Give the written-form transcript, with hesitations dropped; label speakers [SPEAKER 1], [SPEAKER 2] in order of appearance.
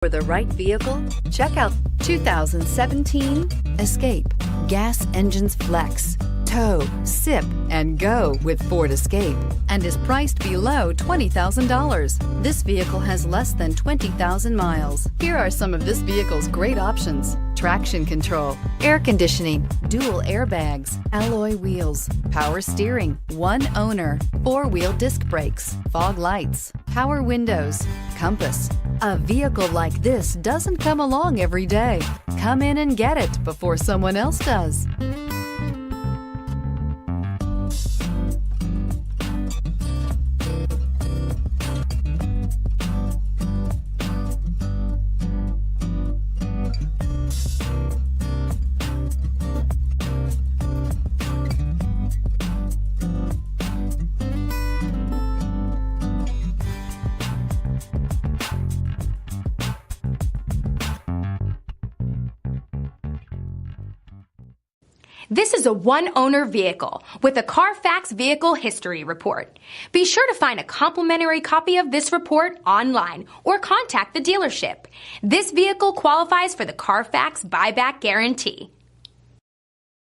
[SPEAKER 1] For the right vehicle, check out 2017 Escape. Gas engines flex, tow, sip, and go with Ford Escape, and is priced below $20,000. This vehicle has less than 20,000 miles. Here are some of this vehicle's great options: traction control, air conditioning, dual airbags, alloy wheels, power steering, one owner, four-wheel disc brakes, fog lights, power windows, compass. A vehicle like this doesn't come along every day. Come in and get it before someone else does.
[SPEAKER 2] This is a one-owner vehicle with a Carfax Vehicle History Report. Be sure to find a complimentary copy of this report online or contact the dealership. This vehicle qualifies for the Carfax Buyback Guarantee.